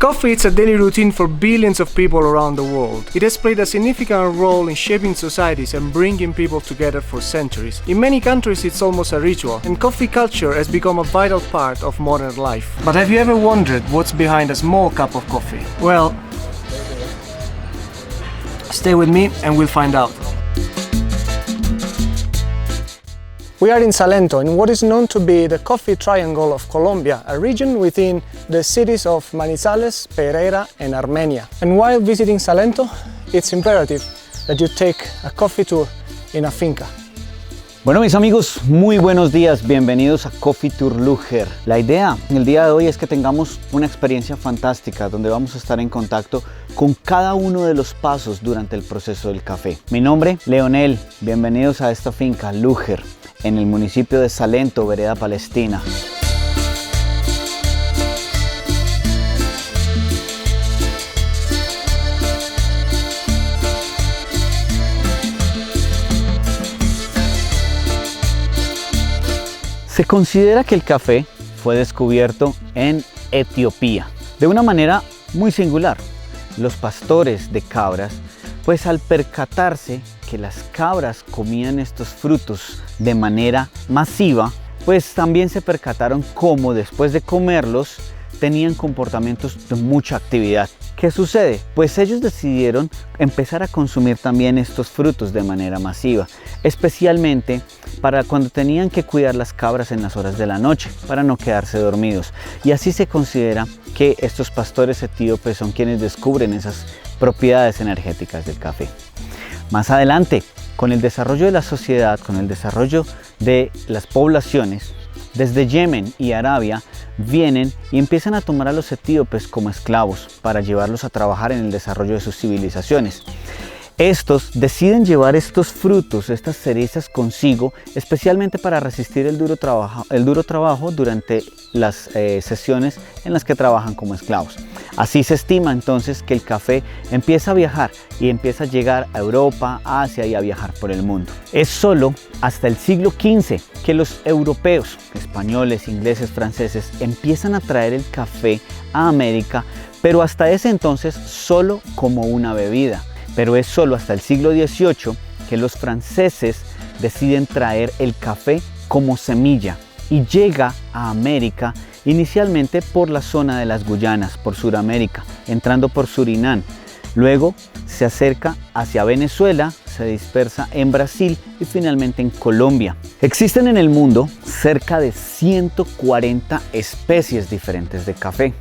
Coffee is a daily routine for billions of people around the world. It has played a significant role in shaping societies and bringing people together for centuries. In many countries it's almost a ritual, and coffee culture has become a vital part of modern life. But have you ever wondered what's behind a small cup of coffee? Well, stay with me and we'll find out. We are in Salento, in what is known to be the Coffee Triangle of Colombia, a region within the cities of Manizales, Pereira and Armenia. And while visiting Salento, it's imperative that you take a coffee tour in a finca. Bueno, mis amigos, muy buenos días, bienvenidos a Coffee Tour Lúger. La idea en el día de hoy es que tengamos una experiencia fantástica donde vamos a estar en contacto con cada uno de los pasos durante el proceso del café. Mi nombre, Leonel, bienvenidos a esta finca Lúger, en el municipio de Salento, vereda Palestina. Se considera que el café fue descubierto en Etiopía de una manera muy singular. Los pastores de cabras, pues al percatarse que las cabras comían estos frutos de manera masiva, pues también se percataron cómo después de comerlos tenían comportamientos de mucha actividad. ¿Qué sucede? Pues ellos decidieron empezar a consumir también estos frutos de manera masiva, especialmente para cuando tenían que cuidar las cabras en las horas de la noche, para no quedarse dormidos. Y así se considera que estos pastores etíopes son quienes descubren esas propiedades energéticas del café. Más adelante, con el desarrollo de la sociedad, con el desarrollo de las poblaciones, desde Yemen y Arabia vienen y empiezan a tomar a los etíopes como esclavos para llevarlos a trabajar en el desarrollo de sus civilizaciones. Estos deciden llevar estos frutos, estas cerezas consigo, especialmente para resistir el duro trabajo durante las sesiones en las que trabajan como esclavos. Así se estima entonces que el café empieza a viajar y empieza a llegar a Europa, a Asia y a viajar por el mundo. Es solo hasta el siglo XV que los europeos, españoles, ingleses, franceses, empiezan a traer el café a América, pero hasta ese entonces solo como una bebida. Pero es solo hasta el siglo XVIII que los franceses deciden traer el café como semilla y llega a América inicialmente por la zona de las Guyanas, por Sudamérica, entrando por Surinam. Luego se acerca hacia Venezuela, se dispersa en Brasil y finalmente en Colombia. Existen en el mundo cerca de 140 especies diferentes de café,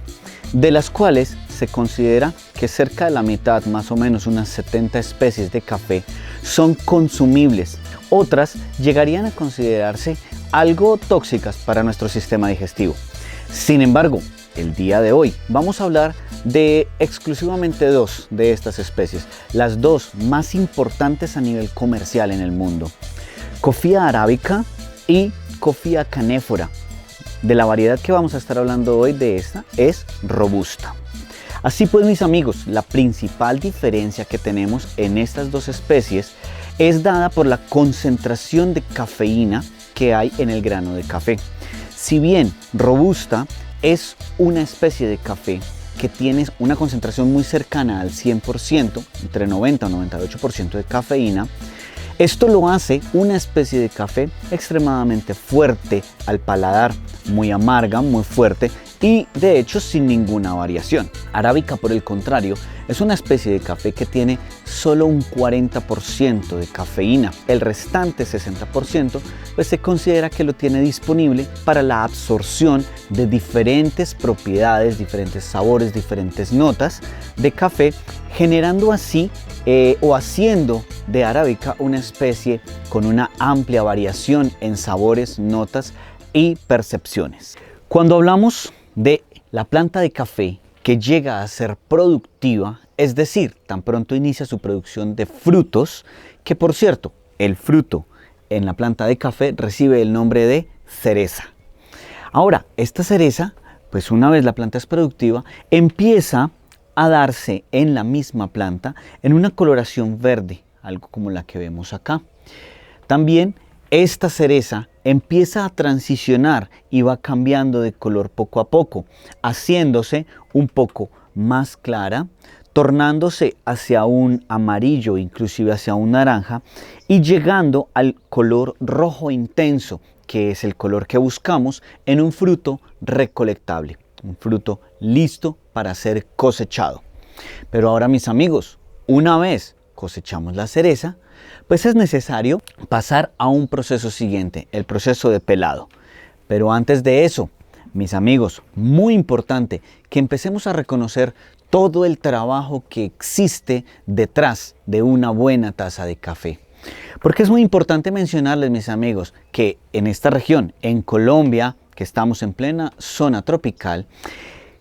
de las cuales se considera que cerca de la mitad, más o menos unas 70 especies de café, son consumibles. Otras llegarían a considerarse algo tóxicas para nuestro sistema digestivo. Sin embargo, el día de hoy vamos a hablar de exclusivamente dos de estas especies, las dos más importantes a nivel comercial en el mundo: Coffea arábica y Coffea canephora. De la variedad que vamos a estar hablando hoy, de esta es robusta. Así pues, mis amigos, la principal diferencia que tenemos en estas dos especies es dada por la concentración de cafeína que hay en el grano de café. Si bien robusta es una especie de café que tiene una concentración muy cercana al 100%, entre 90 y 98% de cafeína, esto lo hace una especie de café extremadamente fuerte al paladar, muy amarga, muy fuerte y de hecho sin ninguna variación. Arábica, por el contrario, es una especie de café que tiene solo un 40% de cafeína. El restante 60% pues se considera que lo tiene disponible para la absorción de diferentes propiedades, diferentes sabores, diferentes notas de café, generando así o haciendo de arábica una especie con una amplia variación en sabores, notas y percepciones. Cuando hablamos de la planta de café que llega a ser productiva, es decir, tan pronto inicia su producción de frutos, que por cierto, el fruto en la planta de café recibe el nombre de cereza. Ahora, esta cereza, pues una vez la planta es productiva, empieza a darse en la misma planta en una coloración verde, algo como la que vemos acá. También esta cereza empieza a transicionar y va cambiando de color poco a poco, haciéndose un poco más clara, tornándose hacia un amarillo, inclusive hacia un naranja, y llegando al color rojo intenso, que es el color que buscamos en un fruto recolectable, un fruto listo para ser cosechado. Pero ahora, mis amigos, una vez cosechamos la cereza, pues es necesario pasar a un proceso siguiente, el proceso de pelado. Pero antes de eso, mis amigos, muy importante que empecemos a reconocer todo el trabajo que existe detrás de una buena taza de café. Porque es muy importante mencionarles, mis amigos, que en esta región, en Colombia, que estamos en plena zona tropical,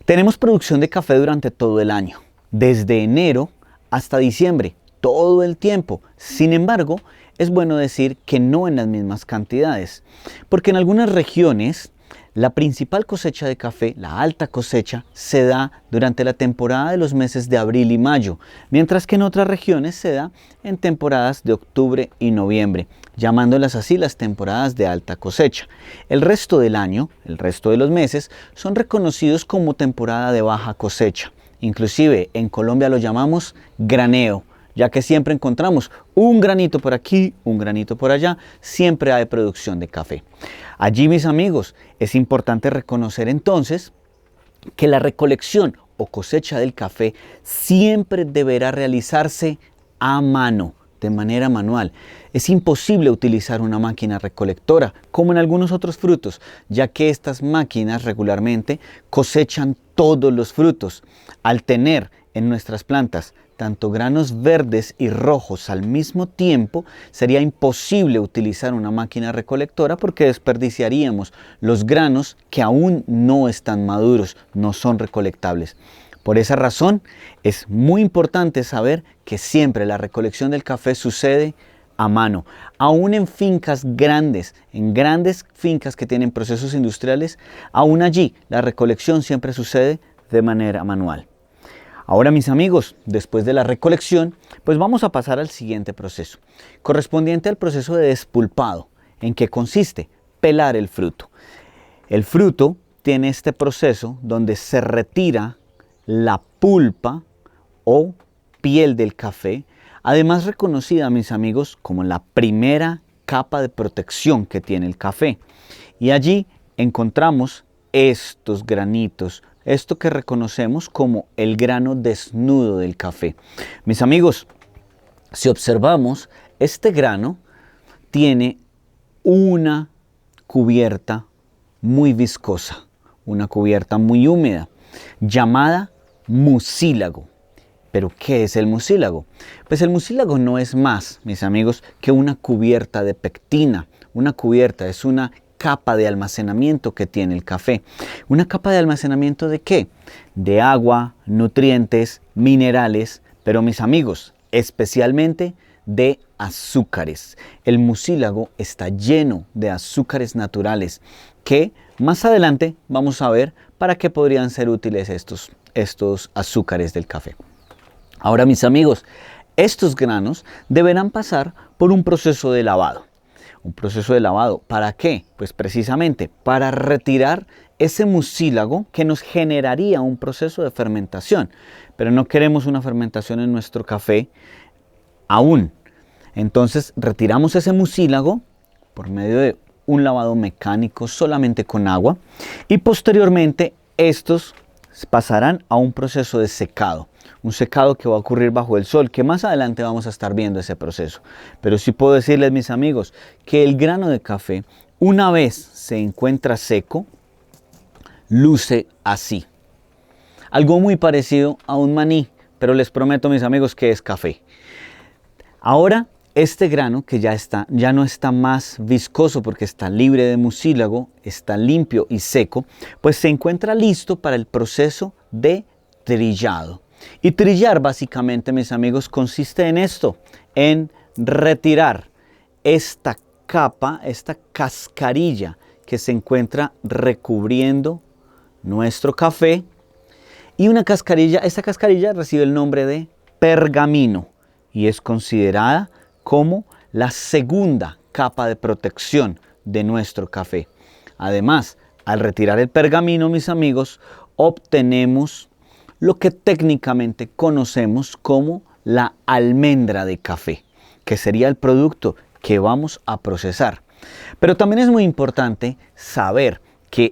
tenemos producción de café durante todo el año, desde enero hasta diciembre, todo el tiempo. Sin embargo, es bueno decir que no en las mismas cantidades, porque en algunas regiones la principal cosecha de café, la alta cosecha, se da durante la temporada de los meses de abril y mayo, mientras que en otras regiones se da en temporadas de octubre y noviembre, llamándolas así las temporadas de alta cosecha. El resto del año, el resto de los meses, son reconocidos como temporada de baja cosecha. Inclusive en Colombia lo llamamos graneo, ya que siempre encontramos un granito por aquí, un granito por allá, siempre hay producción de café. Allí, mis amigos, es importante reconocer entonces que la recolección o cosecha del café siempre deberá realizarse a mano, de manera manual. Es imposible utilizar una máquina recolectora, como en algunos otros frutos, ya que estas máquinas regularmente cosechan todos los frutos. Al tener en nuestras plantas tanto granos verdes y rojos al mismo tiempo, sería imposible utilizar una máquina recolectora porque desperdiciaríamos los granos que aún no están maduros, no son recolectables. Por esa razón, es muy importante saber que siempre la recolección del café sucede a mano. Aún en fincas grandes, en grandes fincas que tienen procesos industriales, aún allí la recolección siempre sucede de manera manual. Ahora, mis amigos, después de la recolección, pues vamos a pasar al siguiente proceso, correspondiente al proceso de despulpado. ¿En qué consiste? Pelar el fruto. El fruto tiene este proceso donde se retira la pulpa o piel del café, además reconocida, mis amigos, como la primera capa de protección que tiene el café. Y allí encontramos estos granitos, esto que reconocemos como el grano desnudo del café. Mis amigos, si observamos, este grano tiene una cubierta muy viscosa, una cubierta muy húmeda, llamada mucílago. ¿Pero qué es el mucílago? Pues el mucílago no es más, mis amigos, que una cubierta de pectina. Una cubierta es una capa de almacenamiento que tiene el café. ¿Una capa de almacenamiento de qué? De agua, nutrientes, minerales, pero mis amigos, especialmente de azúcares. El mucílago está lleno de azúcares naturales que más adelante vamos a ver para qué podrían ser útiles estos azúcares del café. Ahora, mis amigos, estos granos deberán pasar por un proceso de lavado. Un proceso de lavado, ¿para qué? Pues precisamente para retirar ese mucílago que nos generaría un proceso de fermentación. Pero no queremos una fermentación en nuestro café aún. Entonces retiramos ese mucílago por medio de un lavado mecánico solamente con agua y posteriormente estos pasarán a un proceso de secado. Un secado que va a ocurrir bajo el sol, que más adelante vamos a estar viendo ese proceso. Pero sí puedo decirles, mis amigos, que el grano de café, una vez se encuentra seco, luce así. Algo muy parecido a un maní, pero les prometo, mis amigos, que es café. Ahora, este grano que ya no está más viscoso porque está libre de mucílago, está limpio y seco, pues se encuentra listo para el proceso de trillado. Y trillar básicamente, mis amigos, consiste en esto, en retirar esta capa, esta cascarilla que se encuentra recubriendo nuestro café. Y esta cascarilla recibe el nombre de pergamino y es considerada como la segunda capa de protección de nuestro café. Además, al retirar el pergamino, mis amigos, obtenemos lo que técnicamente conocemos como la almendra de café, que sería el producto que vamos a procesar. Pero también es muy importante saber que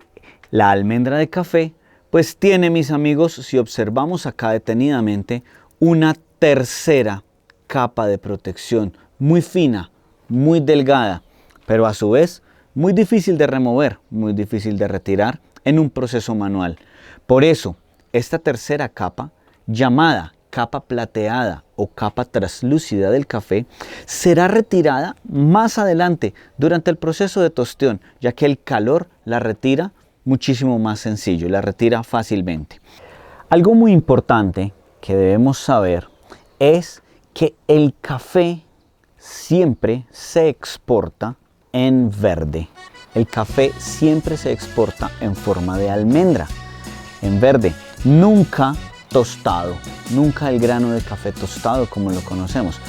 la almendra de café pues tiene, mis amigos, si observamos acá detenidamente, una tercera capa de protección muy fina, muy delgada, pero a su vez muy difícil de remover, muy difícil de retirar en un proceso manual. Por eso, esta tercera capa, llamada capa plateada o capa translúcida del café, será retirada más adelante durante el proceso de tostión, ya que el calor la retira muchísimo más sencillo, la retira fácilmente. Algo muy importante que debemos saber es que el café siempre se exporta en verde. El café siempre se exporta en forma de almendra, en verde, nunca tostado, nunca el grano de café tostado como lo conocemos.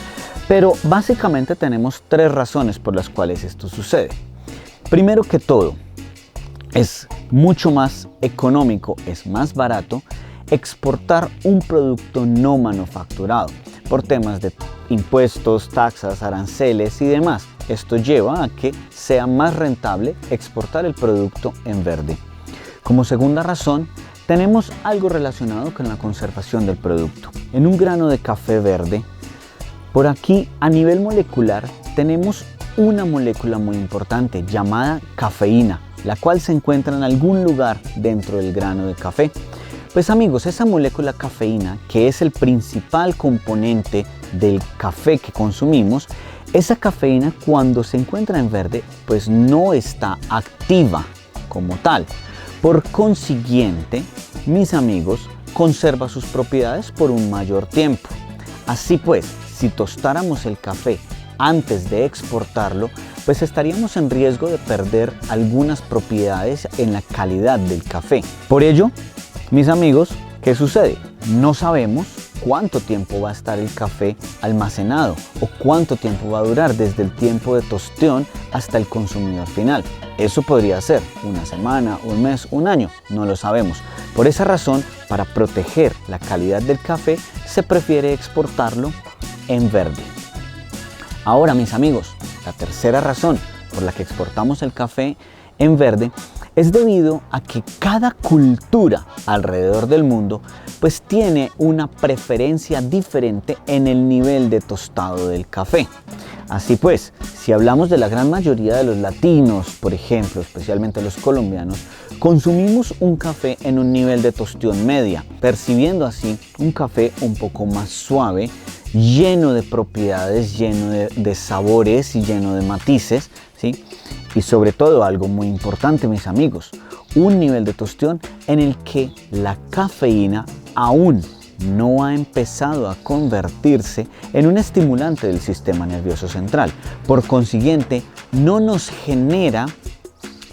Pero básicamente tenemos tres razones por las cuales esto sucede. Primero que todo, es mucho más económico, es más barato exportar un producto no manufacturado por temas de impuestos, taxas, aranceles y demás. Esto lleva a que sea más rentable exportar el producto en verde. Como segunda razón, tenemos algo relacionado con la conservación del producto. En un grano de café verde, por aquí a nivel molecular tenemos una molécula muy importante llamada cafeína, la cual se encuentra en algún lugar dentro del grano de café. Pues amigos, esa molécula cafeína, que es el principal componente del café que consumimos, esa cafeína cuando se encuentra en verde, pues no está activa como tal. Por consiguiente, mis amigos, conserva sus propiedades por un mayor tiempo. Así pues, si tostáramos el café antes de exportarlo, pues estaríamos en riesgo de perder algunas propiedades en la calidad del café. Por ello, mis amigos, ¿qué sucede? No sabemos cuánto tiempo va a estar el café almacenado o cuánto tiempo va a durar desde el tiempo de tostión hasta el consumidor final. Eso podría ser una semana, un mes, un año, no lo sabemos. Por esa razón, para proteger la calidad del café, se prefiere exportarlo en verde. Ahora, mis amigos, la tercera razón por la que exportamos el café en verde es debido a que cada cultura alrededor del mundo pues tiene una preferencia diferente en el nivel de tostado del café. Así pues, si hablamos de la gran mayoría de los latinos, por ejemplo, especialmente los colombianos, consumimos un café en un nivel de tostión media, percibiendo así un café un poco más suave, lleno de propiedades, lleno de sabores y lleno de matices, ¿sí? Y sobre todo, algo muy importante, mis amigos, un nivel de tostión en el que la cafeína aún no ha empezado a convertirse en un estimulante del sistema nervioso central. Por consiguiente, no nos genera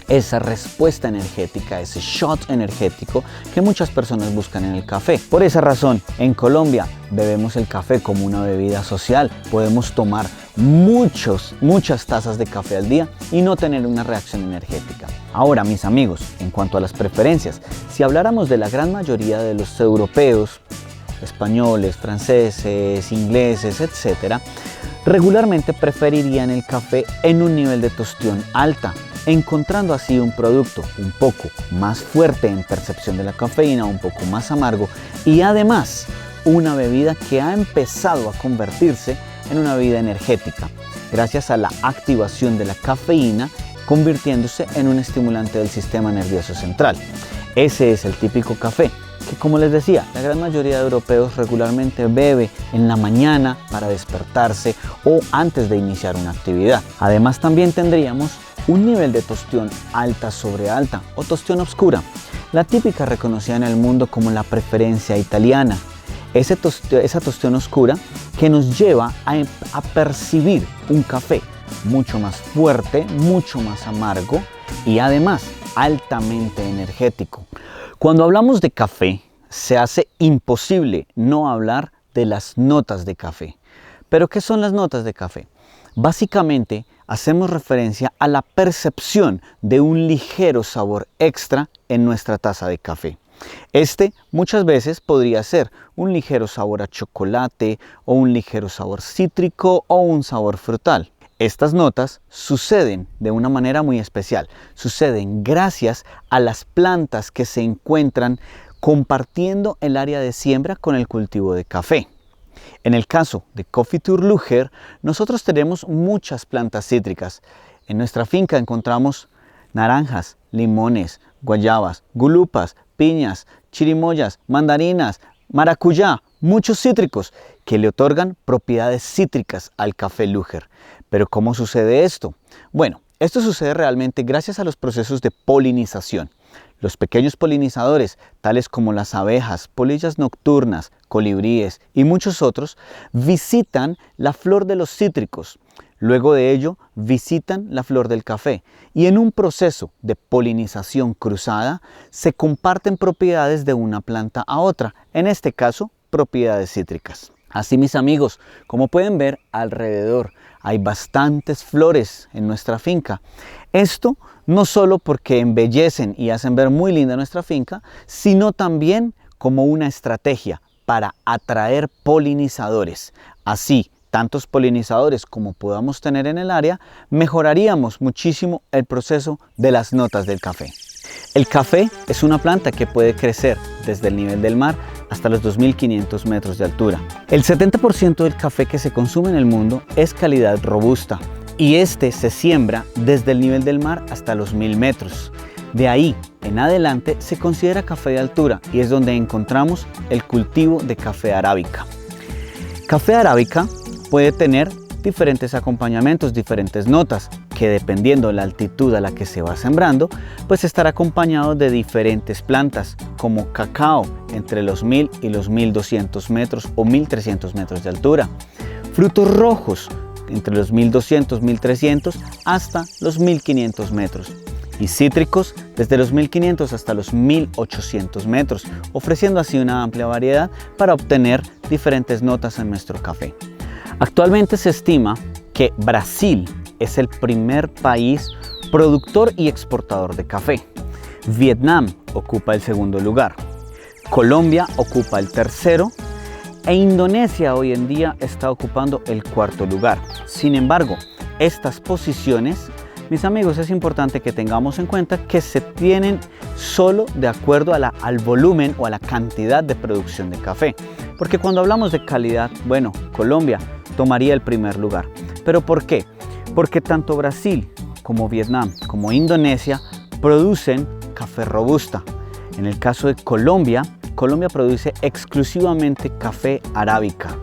esa respuesta energética, ese shot energético que muchas personas buscan en el café. Por esa razón, en Colombia bebemos el café como una bebida social. Podemos tomar muchas tazas de café al día y no tener una reacción energética. Ahora, mis amigos, en cuanto a las preferencias, si habláramos de la gran mayoría de los europeos, españoles, franceses, ingleses, etc., regularmente preferirían el café en un nivel de tostión alta, encontrando así un producto un poco más fuerte en percepción de la cafeína, un poco más amargo y además una bebida que ha empezado a convertirse en una bebida energética gracias a la activación de la cafeína, convirtiéndose en un estimulante del sistema nervioso central. Ese es el típico café que, como les decía, la gran mayoría de europeos regularmente bebe en la mañana para despertarse o antes de iniciar una actividad. Además, también tendríamos un nivel de tostión alta sobre alta o tostión oscura, la típica reconocida en el mundo como la preferencia italiana. Esa tostión oscura que nos lleva a percibir un café mucho más fuerte, mucho más amargo y además altamente energético. Cuando hablamos de café, se hace imposible no hablar de las notas de café. ¿Pero qué son las notas de café? Básicamente, hacemos referencia a la percepción de un ligero sabor extra en nuestra taza de café. Este muchas veces podría ser un ligero sabor a chocolate o un ligero sabor cítrico o un sabor frutal. Estas notas suceden de una manera muy especial. Suceden gracias a las plantas que se encuentran compartiendo el área de siembra con el cultivo de café. En el caso de Confitür Luger, nosotros tenemos muchas plantas cítricas. En nuestra finca encontramos naranjas, limones, guayabas, gulupas, piñas, chirimoyas, mandarinas, maracuyá, muchos cítricos que le otorgan propiedades cítricas al café Luger. ¿Pero cómo sucede esto? Bueno, esto sucede realmente gracias a los procesos de polinización. Los pequeños polinizadores, tales como las abejas, polillas nocturnas, colibríes y muchos otros, visitan la flor de los cítricos. Luego de ello, visitan la flor del café y en un proceso de polinización cruzada se comparten propiedades de una planta a otra, en este caso, propiedades cítricas. Así, mis amigos, como pueden ver alrededor, hay bastantes flores en nuestra finca. Esto no solo porque embellecen y hacen ver muy linda nuestra finca, sino también como una estrategia para atraer polinizadores. Así, tantos polinizadores como podamos tener en el área, mejoraríamos muchísimo el proceso de las notas del café. El café es una planta que puede crecer desde el nivel del mar hasta los 2.500 metros de altura. El 70% del café que se consume en el mundo es calidad robusta y este se siembra desde el nivel del mar hasta los 1.000 metros. De ahí en adelante se considera café de altura y es donde encontramos el cultivo de café arábica. Café arábica puede tener diferentes acompañamientos, diferentes notas, que dependiendo de la altitud a la que se va sembrando, pues estará acompañado de diferentes plantas, como cacao entre los 1.000 y los 1.200 metros o 1.300 metros de altura, frutos rojos entre los 1.200, 1.300 hasta los 1.500 metros, y cítricos desde los 1.500 hasta los 1.800 metros, ofreciendo así una amplia variedad para obtener diferentes notas en nuestro café. Actualmente se estima que Brasil es el primer país productor y exportador de café. Vietnam ocupa el segundo lugar. Colombia ocupa el tercero e Indonesia hoy en día está ocupando el cuarto lugar. Sin embargo, estas posiciones, mis amigos, es importante que tengamos en cuenta que se tienen solo de acuerdo al volumen o a la cantidad de producción de café. Porque cuando hablamos de calidad, bueno, Colombia tomaría el primer lugar. ¿Pero por qué? Porque tanto Brasil como Vietnam como Indonesia producen café robusta. En el caso de Colombia, Colombia produce exclusivamente café arábica.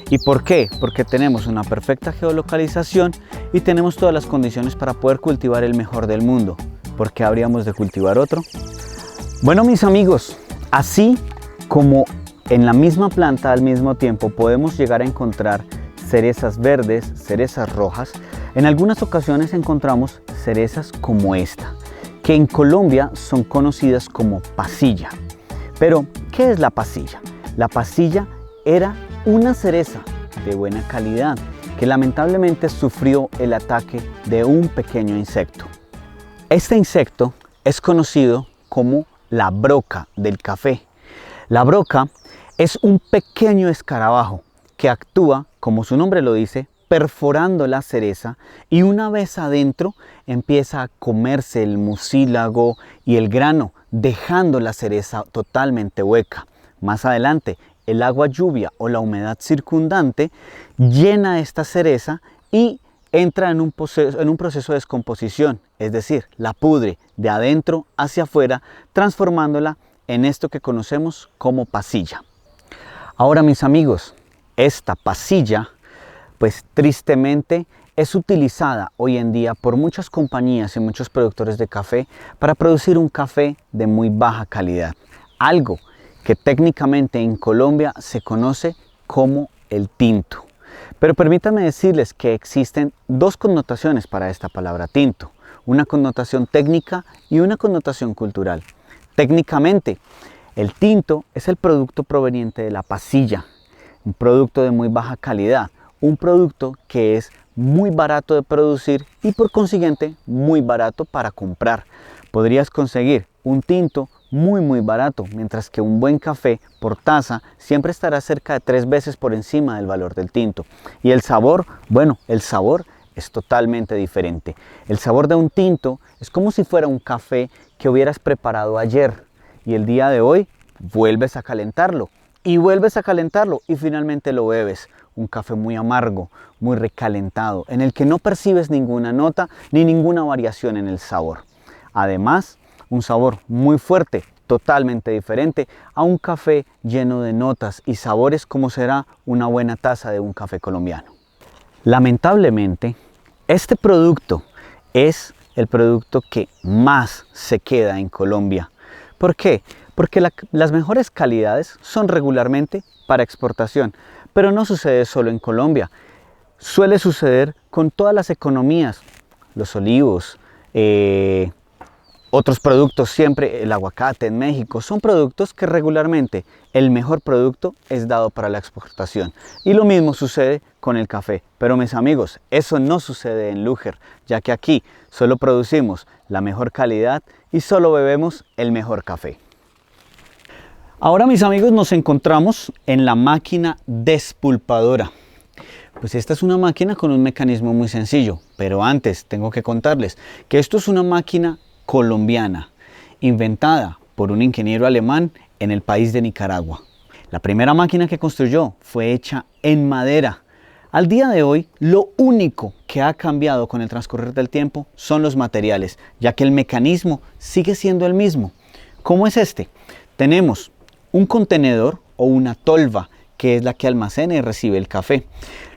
¿Y por qué? Porque tenemos una perfecta geolocalización y tenemos todas las condiciones para poder cultivar el mejor del mundo. ¿Por qué habríamos de cultivar otro? Bueno, mis amigos, así como en la misma planta al mismo tiempo podemos llegar a encontrar cerezas verdes, cerezas rojas, en algunas ocasiones encontramos cerezas como esta, que en Colombia son conocidas como pasilla. Pero, ¿qué es la pasilla? La pasilla era una cereza de buena calidad que lamentablemente sufrió el ataque de un pequeño insecto. Este insecto es conocido como la broca del café. La broca es un pequeño escarabajo que actúa, como su nombre lo dice, perforando la cereza y una vez adentro empieza a comerse el mucílago y el grano, dejando la cereza totalmente hueca. Más adelante, el agua lluvia o la humedad circundante llena esta cereza y entra en un proceso de descomposición, es decir, la pudre de adentro hacia afuera, transformándola en esto que conocemos como pasilla. Ahora, mis amigos, esta pasilla, pues tristemente, es utilizada hoy en día por muchas compañías y muchos productores de café para producir un café de muy baja calidad. Algo que técnicamente en Colombia se conoce como el tinto. Pero permítanme decirles que existen dos connotaciones para esta palabra tinto. Una connotación técnica y una connotación cultural. Técnicamente, el tinto es el producto proveniente de la pasilla, un producto de muy baja calidad, un producto que es muy barato de producir y por consiguiente muy barato para comprar. Podrías conseguir un tinto muy barato, mientras que un buen café por taza siempre estará cerca de 3 veces por encima del valor del tinto. Y el sabor, bueno, el sabor es totalmente diferente. El sabor de un tinto es como si fuera un café que hubieras preparado ayer y el día de hoy vuelves a calentarlo y finalmente lo bebes. Un café muy amargo, muy recalentado, en el que no percibes ninguna nota ni ninguna variación en el sabor. Además, un sabor muy fuerte, totalmente diferente a un café lleno de notas y sabores como será una buena taza de un café colombiano. Lamentablemente, este producto es el producto que más se queda en Colombia. ¿Por qué? Porque las mejores calidades son regularmente para exportación, pero no sucede solo en Colombia. Suele suceder con todas las economías, los olivos, otros productos, siempre el aguacate en México, son productos que regularmente el mejor producto es dado para la exportación. Y lo mismo sucede con el café. Pero mis amigos, eso no sucede en Lúger, ya que aquí solo producimos la mejor calidad y solo bebemos el mejor café. Ahora mis amigos nos encontramos en la máquina despulpadora. Pues esta es una máquina con un mecanismo muy sencillo, pero antes tengo que contarles que esto es una máquina colombiana, inventada por un ingeniero alemán en el país de Nicaragua. La primera máquina que construyó fue hecha en madera. Al día de hoy, lo único que ha cambiado con el transcurrir del tiempo son los materiales, ya que el mecanismo sigue siendo el mismo. ¿Cómo es este? Tenemos un contenedor o una tolva, que es la que almacena y recibe el café.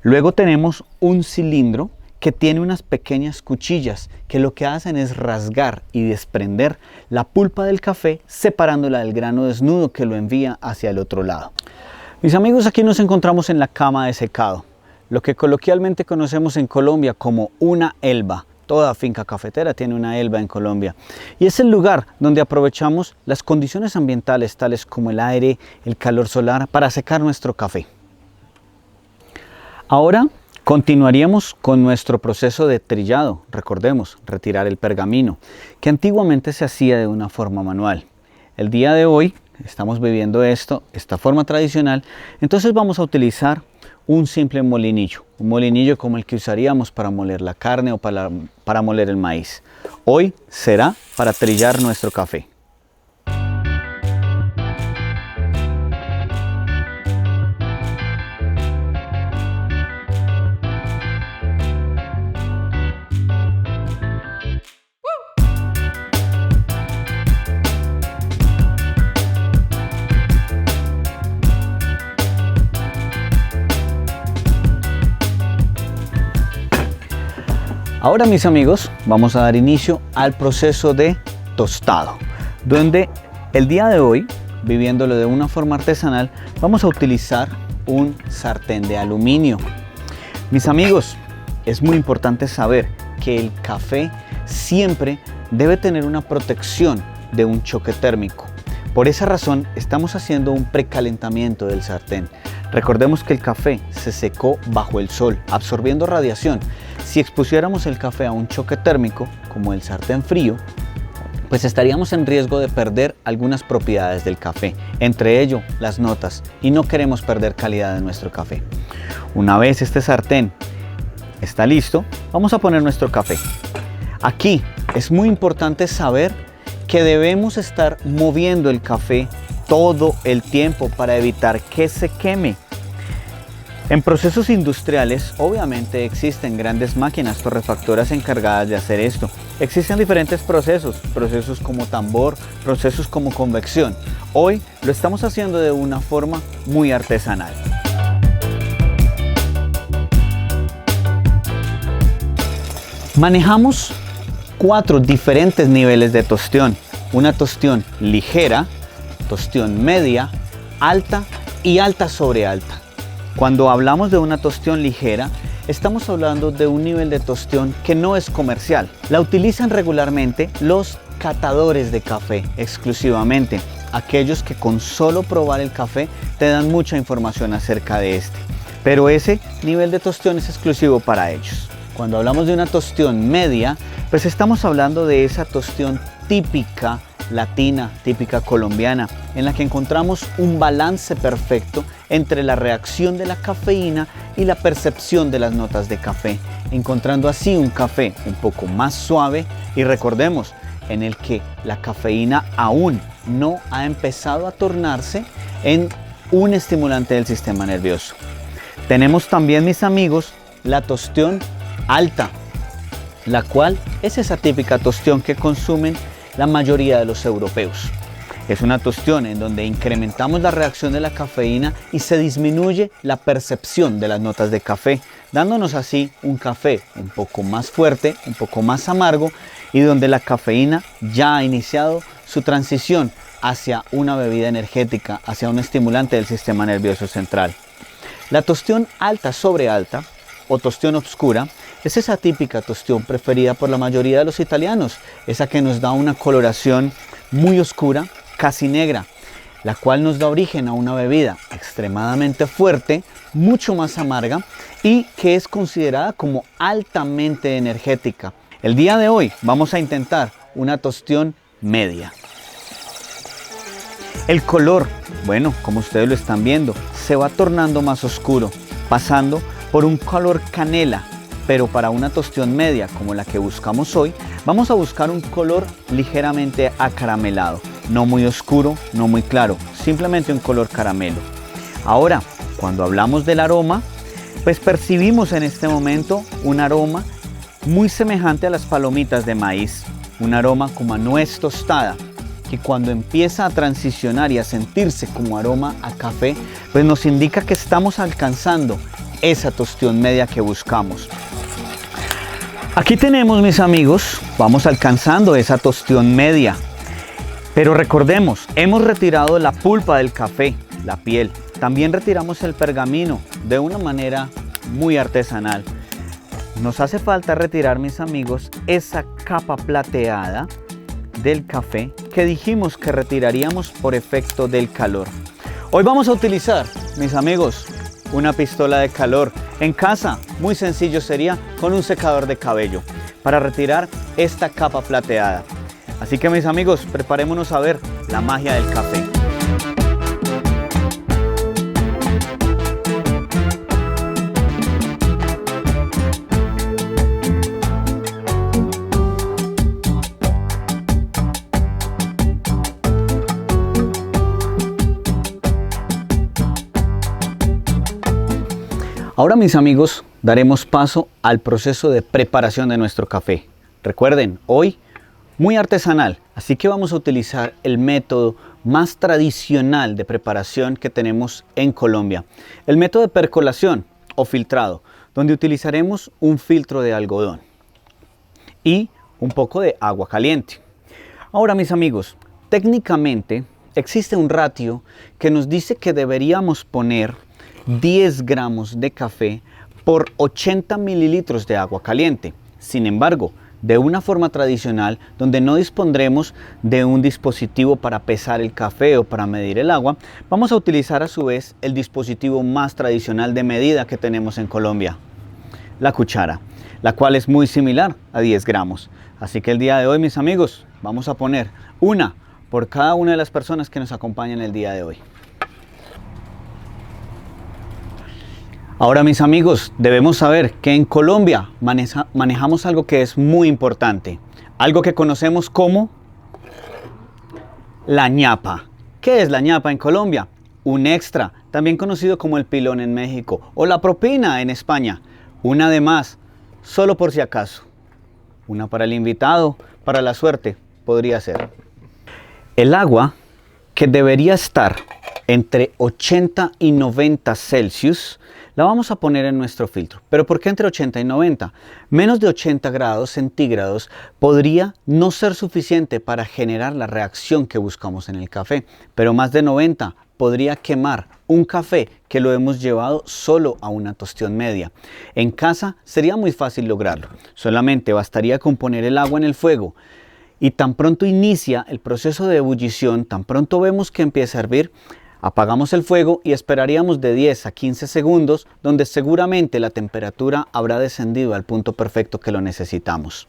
Luego tenemos un cilindro que tiene unas pequeñas cuchillas que lo que hacen es rasgar y desprender la pulpa del café, separándola del grano desnudo que lo envía hacia el otro lado. Mis amigos, aquí nos encontramos en la cama de secado, lo que coloquialmente conocemos en Colombia como una elba. Toda finca cafetera tiene una elba en Colombia y es el lugar donde aprovechamos las condiciones ambientales tales como el aire, el calor solar para secar nuestro café. Ahora continuaríamos con nuestro proceso de trillado. Recordemos, retirar el pergamino, que antiguamente se hacía de una forma manual. El día de hoy estamos viviendo esta forma tradicional, entonces vamos a utilizar un simple molinillo, un molinillo como el que usaríamos para moler la carne o para moler el maíz. Hoy será para trillar nuestro café. Ahora mis amigos, vamos a dar inicio al proceso de tostado, donde el día de hoy, viviéndolo de una forma artesanal, vamos a utilizar un sartén de aluminio. Mis amigos, es muy importante saber que el café siempre debe tener una protección de un choque térmico. Por esa razón estamos haciendo un precalentamiento del sartén. Recordemos que el café se secó bajo el sol, absorbiendo radiación. Si expusiéramos el café a un choque térmico, como el sartén frío, pues estaríamos en riesgo de perder algunas propiedades del café, entre ello las notas, y no queremos perder calidad de nuestro café. Una vez este sartén está listo, vamos a poner nuestro café. Aquí es muy importante saber que debemos estar moviendo el café todo el tiempo para evitar que se queme. En procesos industriales, obviamente existen grandes máquinas torrefactoras encargadas de hacer esto. Existen diferentes procesos como tambor, procesos como convección. Hoy lo estamos haciendo de una forma muy artesanal. Manejamos 4 diferentes niveles de tostión. Una tostión ligera, tostión media, alta y alta sobre alta. Cuando hablamos de una tostión ligera, estamos hablando de un nivel de tostión que no es comercial. La utilizan regularmente los catadores de café exclusivamente, aquellos que con solo probar el café te dan mucha información acerca de este. Pero ese nivel de tostión es exclusivo para ellos. Cuando hablamos de una tostión media, pues estamos hablando de esa tostión típica latina, típica colombiana, en la que encontramos un balance perfecto entre la reacción de la cafeína y la percepción de las notas de café, encontrando así un café un poco más suave y recordemos, en el que la cafeína aún no ha empezado a tornarse en un estimulante del sistema nervioso. Tenemos también, mis amigos, la tostión alta, la cual es esa típica tostión que consumen la mayoría de los europeos. Es una tostión en donde incrementamos la reacción de la cafeína y se disminuye la percepción de las notas de café, dándonos así un café un poco más fuerte, un poco más amargo y donde la cafeína ya ha iniciado su transición hacia una bebida energética, hacia un estimulante del sistema nervioso central. La tostión alta sobre alta o tostión oscura es esa típica tostión preferida por la mayoría de los italianos, esa que nos da una coloración muy oscura, casi negra, la cual nos da origen a una bebida extremadamente fuerte, mucho más amarga y que es considerada como altamente energética. El día de hoy vamos a intentar una tostión media. El color, bueno, como ustedes lo están viendo, se va tornando más oscuro, pasando por un color canela, pero para una tostión media como la que buscamos hoy, vamos a buscar un color ligeramente acaramelado, no muy oscuro, no muy claro, simplemente un color caramelo. Ahora, cuando hablamos del aroma, pues percibimos en este momento un aroma muy semejante a las palomitas de maíz, un aroma como a nuez tostada, que cuando empieza a transicionar y a sentirse como aroma a café, pues nos indica que estamos alcanzando esa tostión media que buscamos. Aquí tenemos, mis amigos, vamos alcanzando esa tostión media. Pero recordemos, hemos retirado la pulpa del café, la piel. También retiramos el pergamino de una manera muy artesanal. Nos hace falta retirar, mis amigos, esa capa plateada del café que dijimos que retiraríamos por efecto del calor. Hoy vamos a utilizar, mis amigos, una pistola de calor. En casa, muy sencillo sería con un secador de cabello para retirar esta capa plateada. Así que, mis amigos, preparémonos a ver la magia del café. Ahora, mis amigos, daremos paso al proceso de preparación de nuestro café. Recuerden, hoy muy artesanal, así que vamos a utilizar el método más tradicional de preparación que tenemos en Colombia, el método de percolación o filtrado, donde utilizaremos un filtro de algodón y un poco de agua caliente. Ahora, mis amigos, técnicamente existe un ratio que nos dice que deberíamos poner 10 gramos de café por 80 mililitros de agua caliente. Sin embargo, de una forma tradicional, donde no dispondremos de un dispositivo para pesar el café o para medir el agua, vamos a utilizar a su vez el dispositivo más tradicional de medida que tenemos en Colombia, la cuchara, la cual es muy similar a 10 gramos. Así que el día de hoy, mis amigos, vamos a poner una por cada una de las personas que nos acompañan el día de hoy. Ahora, mis amigos, debemos saber que en Colombia manejamos algo que es muy importante, algo que conocemos como la ñapa. ¿Qué es la ñapa en Colombia? Un extra, también conocido como el pilón en México, o la propina en España. Una de más, solo por si acaso. Una para el invitado, para la suerte, podría ser. El agua, que debería estar entre 80 y 90 Celsius, la vamos a poner en nuestro filtro. ¿Pero por qué entre 80 y 90? Menos de 80 grados centígrados podría no ser suficiente para generar la reacción que buscamos en el café, pero más de 90 podría quemar un café que lo hemos llevado solo a una tostión media. En casa sería muy fácil lograrlo. Solamente bastaría con poner el agua en el fuego y tan pronto inicia el proceso de ebullición, tan pronto vemos que empieza a hervir, apagamos el fuego y esperaríamos de 10 a 15 segundos, donde seguramente la temperatura habrá descendido al punto perfecto que lo necesitamos.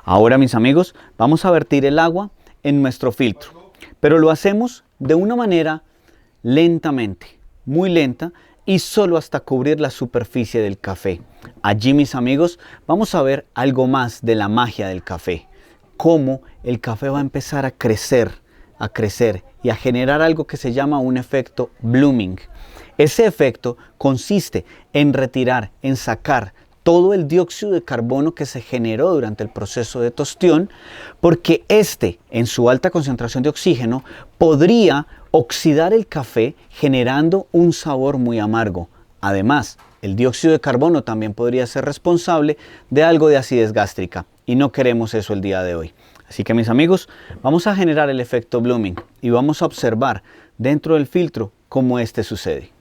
Ahora, mis amigos, vamos a vertir el agua en nuestro filtro, pero lo hacemos de una manera lentamente, muy lenta, y solo hasta cubrir la superficie del café. Allí, mis amigos, vamos a ver algo más de la magia del café, cómo el café va a empezar a crecer y a generar algo que se llama un efecto blooming. Ese efecto consiste en retirar, en sacar todo el dióxido de carbono que se generó durante el proceso de tostión, porque este, en su alta concentración de oxígeno, podría oxidar el café generando un sabor muy amargo. Además, el dióxido de carbono también podría ser responsable de algo de acidez gástrica y no queremos eso el día de hoy. Así que, mis amigos, vamos a generar el efecto blooming y vamos a observar dentro del filtro cómo este sucede.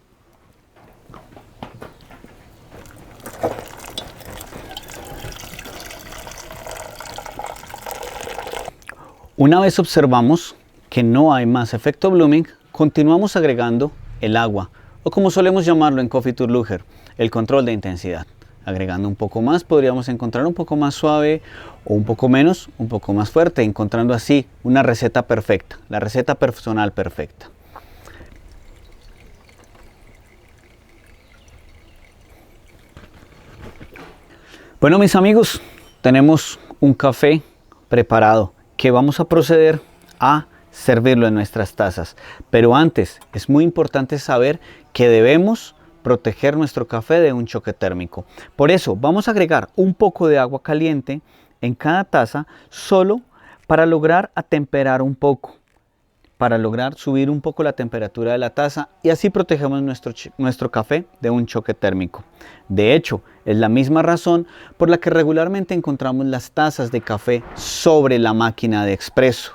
Una vez observamos que no hay más efecto blooming, continuamos agregando el agua, o como solemos llamarlo en Coffee Tour Luger, el control de intensidad. Agregando un poco más podríamos encontrar un poco más suave o un poco menos, un poco más fuerte, encontrando así una receta perfecta, la receta personal perfecta. Bueno, mis amigos, tenemos un café preparado que vamos a proceder a servirlo en nuestras tazas. Pero antes es muy importante saber que debemos proteger nuestro café de un choque térmico. Por eso vamos a agregar un poco de agua caliente en cada taza solo para lograr atemperar un poco, para lograr subir un poco la temperatura de la taza y así protegemos nuestro café de un choque térmico. De hecho, es la misma razón por la que regularmente encontramos las tazas de café sobre la máquina de expreso.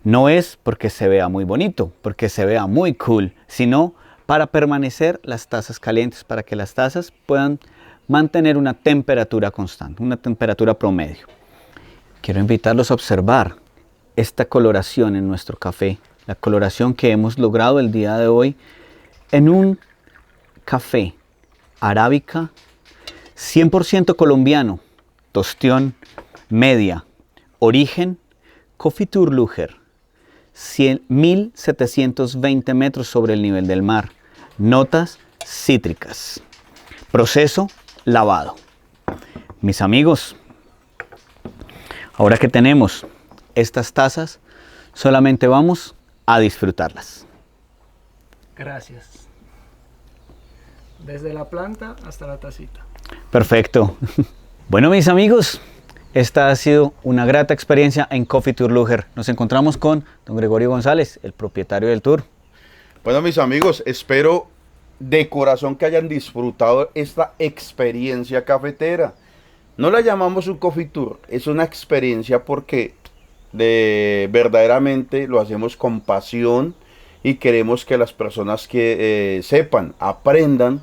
No es porque se vea muy bonito, porque se vea muy cool, sino para permanecer las tazas calientes, para que las tazas puedan mantener una temperatura constante, una temperatura promedio. Quiero invitarlos a observar esta coloración en nuestro café, la coloración que hemos logrado el día de hoy en un café arábica 100% colombiano, tostión media, origen Coffee Tour Luger, 1720 metros sobre el nivel del mar, notas cítricas, proceso lavado. Mis amigos, ahora que tenemos estas tazas, solamente vamos a disfrutarlas. Gracias. Desde la planta hasta la tacita. Perfecto. Bueno, mis amigos, esta ha sido una grata experiencia en Coffee Tour Luger. Nos encontramos con don Gregorio González, el propietario del tour. Bueno, mis amigos, espero de corazón que hayan disfrutado esta experiencia cafetera. No la llamamos un Coffee Tour, es una experiencia porque verdaderamente lo hacemos con pasión y queremos que las personas que sepan, aprendan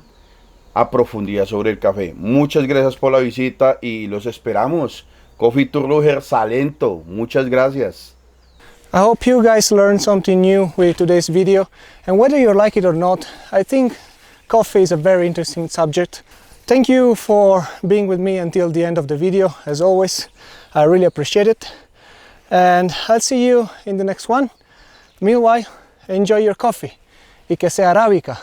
a profundidad sobre el café. Muchas gracias por la visita y los esperamos. Coffee Tour Luger Salento, muchas gracias. I hope you guys learned something new with today's video, and whether you like it or not, I think coffee is a very interesting subject. Thank you for being with me until the end of the video. As always, I really appreciate it, and I'll see you in the next one. Meanwhile, enjoy your coffee y que sea arábica.